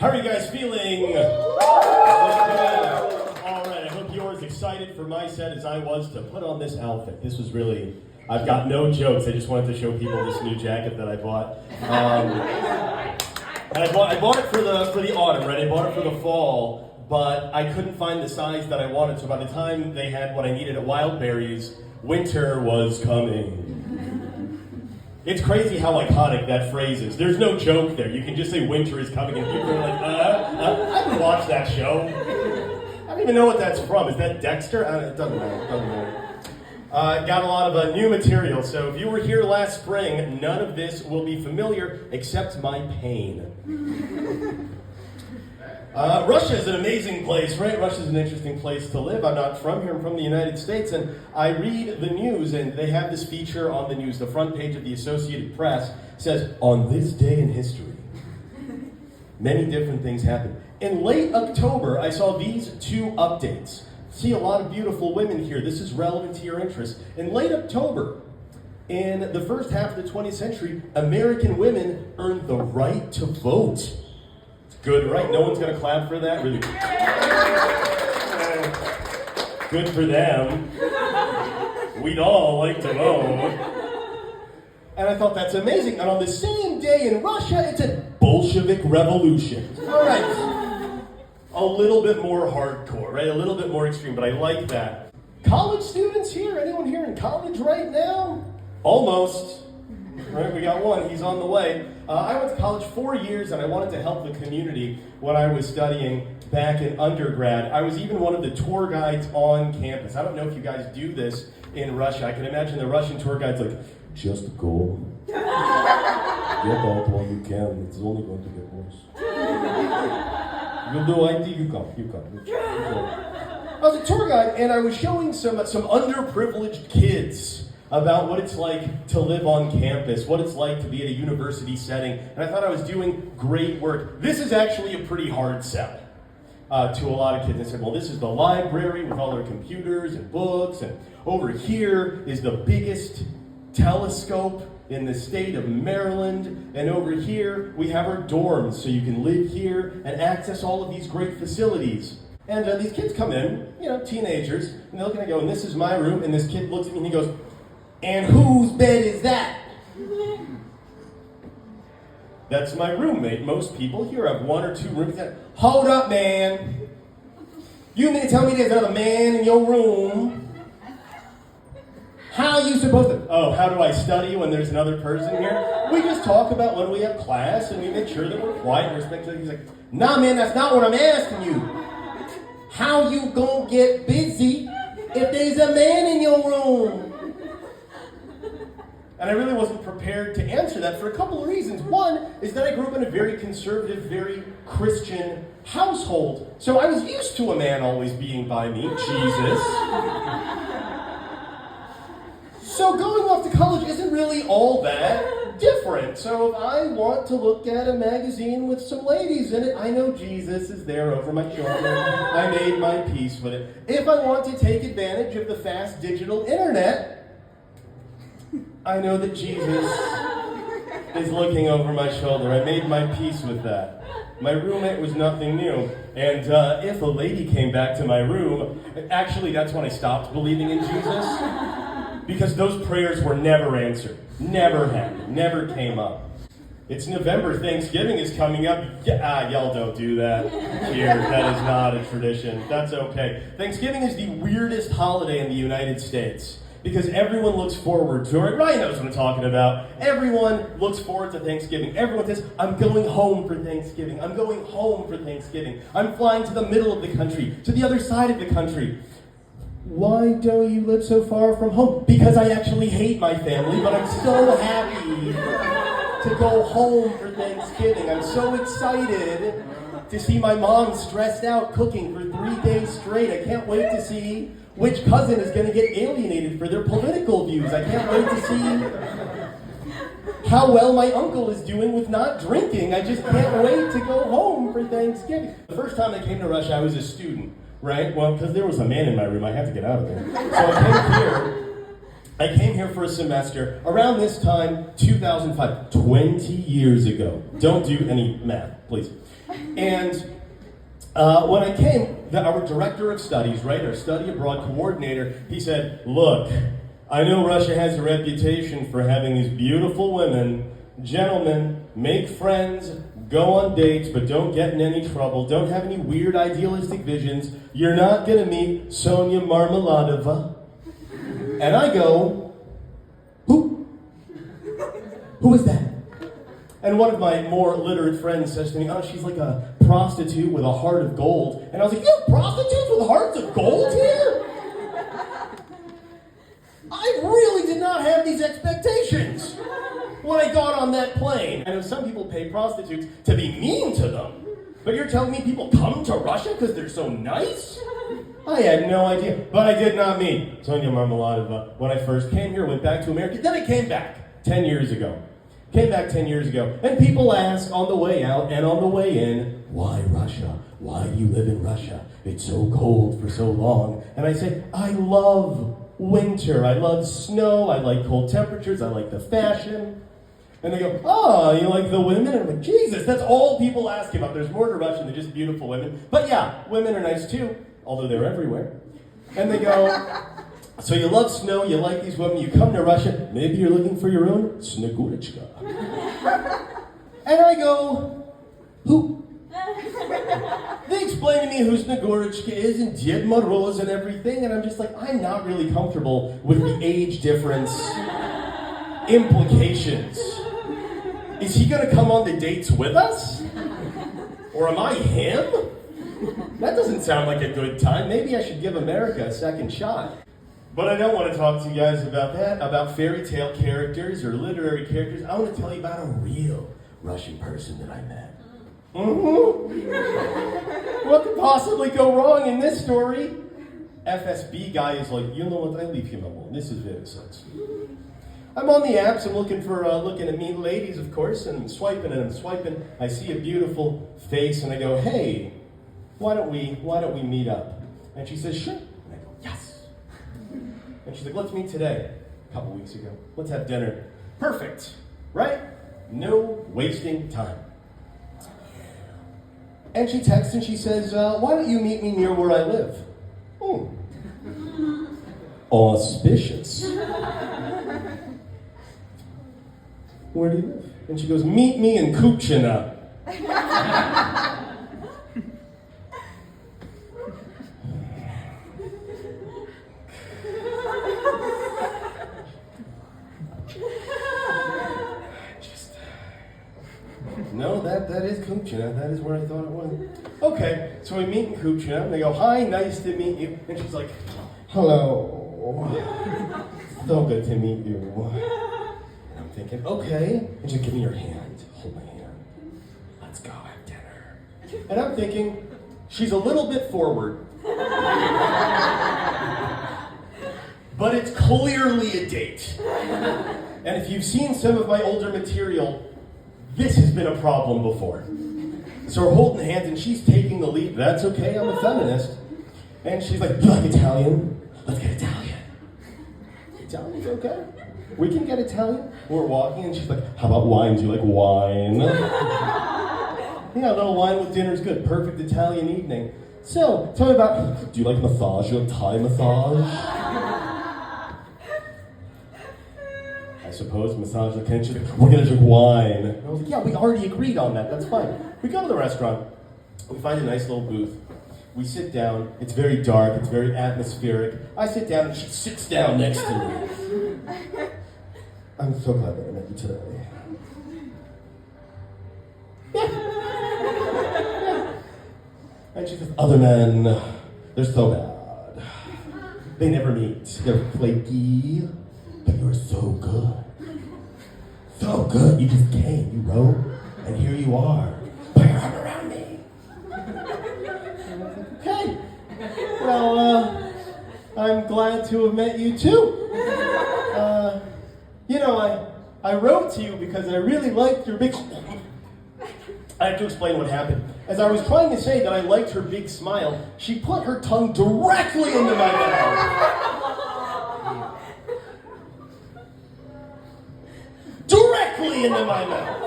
How are you guys feeling? All right, I hope you're as excited for my set as I was to put on this outfit. This was really, I've got no jokes. I just wanted to show people this new jacket that I bought. And I bought it for the autumn, right? I bought it for the fall, but I couldn't find the size that I wanted. So by the time they had what I needed at Wildberries, winter was coming. It's crazy how iconic that phrase is. There's no joke there. You can just say winter is coming and people are like, I haven't watched that show. I don't even know what that's from. Is that Dexter? It doesn't matter. Got a lot of new material, so if you were here last spring, none of this will be familiar except my pain. Russia is an amazing place, right? Russia is an interesting place to live. I'm not from here, I'm from the United States, and I read the news, and they have this feature on the news. The front page of the Associated Press says, on this day in history, many different things happened. In late October, I saw these two updates. See a lot of beautiful women here. This is relevant to your interests. In late October, in the first half of the 20th century, American women earned the right to vote. Good, right? No one's going to clap for that? Really? Good for them. We'd all like to vote. And I thought that's amazing. And on the same day in Russia, it's a Bolshevik revolution. All right. A little bit more hardcore, right? A little bit more extreme, but I like that. College students here? Anyone here in college right now? Almost. Right, we got one. He's on the way. I went to college 4 years, and I wanted to help the community when I was studying back in undergrad. I was even one of the tour guides on campus. I don't know if you guys do this in Russia. I can imagine the Russian tour guide's like, just go. Get out while you can. It's only going to get worse. You'll do ID, you come. I was a tour guide, and I was showing some underprivileged kids about what it's like to live on campus, what it's like to be at a university setting, and I thought I was doing great work. This is actually a pretty hard sell to a lot of kids. They said, well, this is the library with all their computers and books, and over here is the biggest telescope in the state of Maryland, and over here we have our dorms, so you can live here and access all of these great facilities. And these kids come in, teenagers, and they're looking at me going, this is my room, and this kid looks at me and he goes, and whose bed is that? That's my roommate. Most people here have one or two rooms. Hold up, man. You mean to tell me there's another man in your room? How are you supposed to... Oh, how do I study when there's another person here? We just talk about when we have class, and we make sure that we're quiet and respectful. He's like, nah, man, that's not what I'm asking you. How you gonna get busy if there's a man in your room? And I really wasn't prepared to answer that for a couple of reasons. One is that I grew up in a very conservative, very Christian household. So I was used to a man always being by me, Jesus. So going off to college isn't really all that different. So if I want to look at a magazine with some ladies in it, I know Jesus is there over my shoulder. I made my peace with it. If I want to take advantage of the fast digital internet, I know that Jesus is looking over my shoulder. I made my peace with that. My roommate was nothing new. And if a lady came back to my room, actually that's when I stopped believing in Jesus. Because those prayers were never answered. Never happened. Never came up. It's November. Thanksgiving is coming up. Y'all don't do that here. That is not a tradition. That's okay. Thanksgiving is the weirdest holiday in the United States. Because everyone looks forward to it. Ryan knows what I'm talking about. Everyone looks forward to Thanksgiving. Everyone says, I'm going home for Thanksgiving. I'm going home for Thanksgiving. I'm flying to the middle of the country, to the other side of the country. Why don't you live so far from home? Because I actually hate my family, but I'm so happy to go home for Thanksgiving. I'm so excited to see my mom stressed out cooking for 3 days straight. I can't wait to see which cousin is going to get alienated for their political views. I can't wait to see how well my uncle is doing with not drinking. I just can't wait to go home for Thanksgiving. The first time I came to Russia, I was a student, right? Well, because there was a man in my room, I had to get out of there. So I came here, I came here for a semester around this time, 2005, 20 years ago. Don't do any math, please. And when I came, our director of studies, right, our study abroad coordinator, he said, look, I know Russia has a reputation for having these beautiful women. Gentlemen, make friends, go on dates, but don't get in any trouble. Don't have any weird idealistic visions. You're not going to meet Sonia Marmeladova. And I go, who? Who is that? And one of my more literate friends says to me, oh, she's like a prostitute with a heart of gold. And I was like, you have prostitutes with hearts of gold here? I really did not have these expectations when I got on that plane. I know some people pay prostitutes to be mean to them, but you're telling me people come to Russia because they're so nice? I had no idea, but I did not meet Sonia Marmeladova when I first came here, went back to America, then I came back 10 years ago. Came back 10 years ago, and people ask on the way out and on the way in, why Russia? Why do you live in Russia? It's so cold for so long. And I say, I love winter, I love snow, I like cold temperatures, I like the fashion. And they go, oh, you like the women? And I'm like, Jesus, that's all people ask about. There's more to Russia than just beautiful women. But yeah, women are nice too, although they're everywhere. And they go, so you love snow, you like these women, you come to Russia, maybe you're looking for your own Snegurочка. And I go, who? They explain to me who Snegurочка is and Ded Moroz and everything, and I'm just like, I'm not really comfortable with the age difference implications. Is he gonna come on the dates with us? Or am I him? That doesn't sound like a good time. Maybe I should give America a second shot. But I don't want to talk to you guys about that, about fairy tale characters or literary characters. I want to tell you about a real Russian person that I met. Mm-hmm. What could possibly go wrong in this story? FSB guy is like, you know what, I leave him alone. This is very sexy. I'm on the apps, I'm looking at mean ladies, of course, and I'm swiping. I see a beautiful face, and I go, hey, why don't we meet up? And she says, sure. And I go, yes. And she's like, let's meet today. A couple weeks ago. Let's have dinner. Perfect, right? No wasting time. And she texts and she says, why don't you meet me near where I live? Auspicious. Where do you live? And she goes, meet me in Kuchina. No, that is Kuchina. That is where I thought it was. Okay, so we meet in Kuchina, and they go, hi, nice to meet you. And she's like, hello. So good to meet you. And I'm thinking, okay. And she's like, give me your hand. Hold my hand. Let's go have dinner. And I'm thinking, she's a little bit forward. But it's clearly a date. And if you've seen some of my older material, this has been a problem before. So we're holding hands and she's taking the lead. That's okay, I'm a feminist. And she's like, you like Italian? Let's get Italian. Italian's okay. We can get Italian. We're walking and she's like, how about wine? Do you like wine? Yeah, a little wine with dinner is good. Perfect Italian evening. So, tell me about, do you like massage? You like Thai massage? I suppose massage the tension. We're gonna drink wine. And I was like, yeah, we already agreed on that. That's fine. We go to the restaurant. We find a nice little booth. We sit down. It's very dark. It's very atmospheric. I sit down and she sits down next to me. I'm so glad that I met you today. Yeah. And she says, other men, they're so bad. They never meet. They're flaky. But you're so good. So good. You just came, you wrote, and here you are. Put your arm around me. Okay. Well, I'm glad to have met you too. I wrote to you because I really liked your big... I have to explain what happened. As I was trying to say that I liked her big smile, she put her tongue directly into my mouth. directly into my mouth.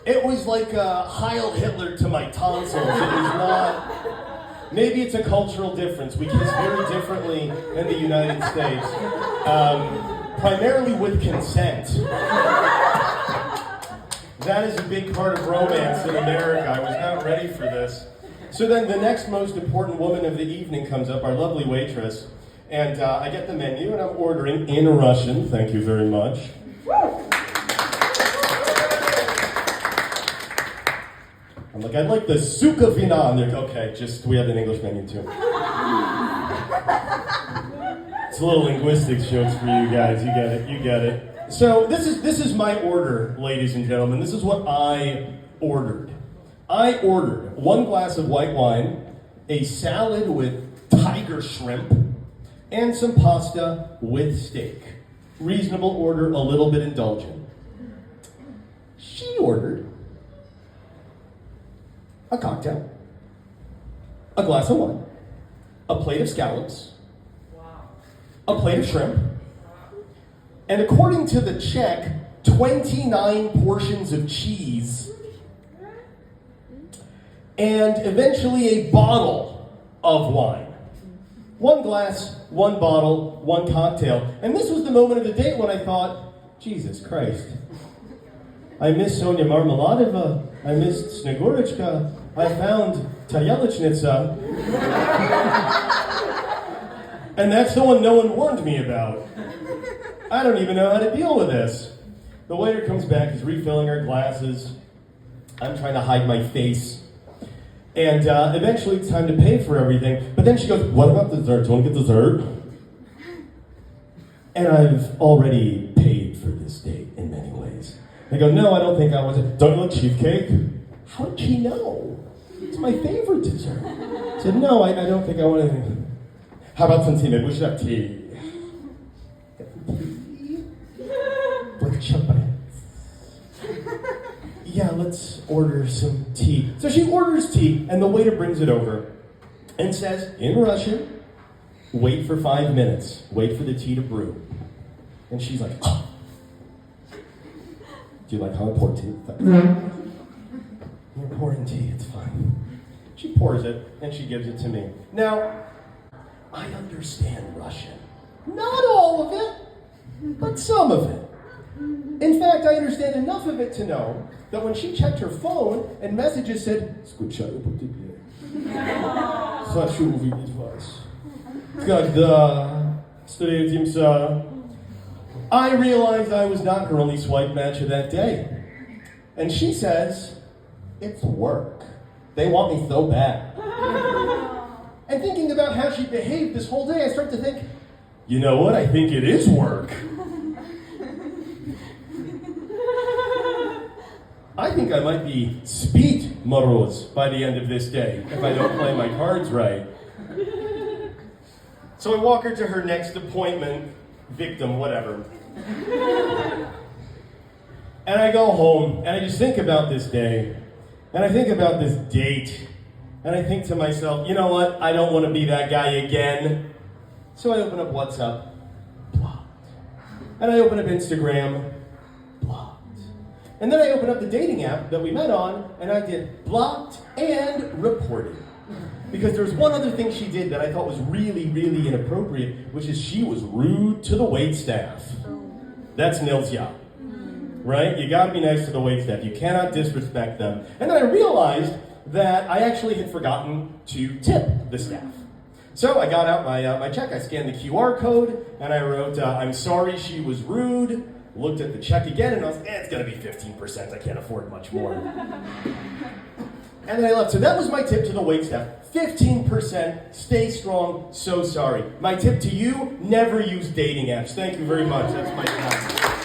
It was like a Heil Hitler to my tonsils. It was not... Maybe it's a cultural difference. We kiss very differently in the United States. Primarily with consent. That is a big part of romance in America. I was not ready for this. So then the next most important woman of the evening comes up, our lovely waitress, and I get the menu and I'm ordering in Russian. Thank you very much. I'm like, I'd like the suka vina. And they're like, okay, we have an English menu too. It's a little linguistics jokes for you guys. You get it. So this is my order, ladies and gentlemen. This is what I ordered. I ordered 1 glass of white wine, a salad with tiger shrimp, and some pasta with steak. Reasonable order, a little bit indulgent. She ordered a cocktail, a glass of wine, a plate of scallops, a plate of shrimp, and according to the check, 29 portions of cheese, and eventually a bottle of wine. 1 glass, 1 bottle, 1 cocktail. And this was the moment of the date when I thought, Jesus Christ. I miss Sonia Marmeladova. I missed Snegurочка. I found Tayelichnica. And that's the one no one warned me about. I don't even know how to deal with this. The waiter comes back, he's refilling our glasses. I'm trying to hide my face. And eventually it's time to pay for everything. But then she goes, what about dessert? Do you want to get dessert? And I've already paid for this date in many ways. I go, no, I don't think I was. Don't you like cheesecake? How did she know? It's my favorite dessert. I said, no, I don't think I want anything. How about some tea? Maybe we should have tea. With chocolate. Yeah, let's order some tea. So she orders tea, and the waiter brings it over and says, in Russian, wait for 5 minutes. Wait for the tea to brew. And she's like, oh. Do you like how I pour tea? You're pouring tea, it's fine. She pours it, and she gives it to me. Now, I understand Russian. Not all of it, but some of it. In fact, I understand enough of it to know that when she checked her phone and messages said, "Скучаю по тебе. Хочу увидеть вас. Когда встретимся?" I realized I was not her only swipe match of that day. And she says, it's work. They want me so bad. And thinking about how she behaved this whole day, I start to think, you know what? I think it is work. I think I might be speed Moroz by the end of this day if I don't play my cards right. So I walk her to her next appointment, victim, whatever. And I go home, and I just think about this day, and I think about this date, and I think to myself, you know what? I don't want to be that guy again. So I open up WhatsApp, blocked. And I open up Instagram, blocked. And then I open up the dating app that we met on, and I did blocked and reported. Because there's one other thing she did that I thought was really, really inappropriate, which is she was rude to the waitstaff. That's nilsya, right? You gotta be nice to the waitstaff. You cannot disrespect them. And then I realized that I actually had forgotten to tip the staff. So I got out my check, I scanned the QR code, and I wrote, I'm sorry she was rude, looked at the check again, and I was, it's gonna be 15%, I can't afford much more. And then I left. So that was my tip to the waitstaff. 15%, stay strong, so sorry. My tip to you, never use dating apps. Thank you very much, that's my time.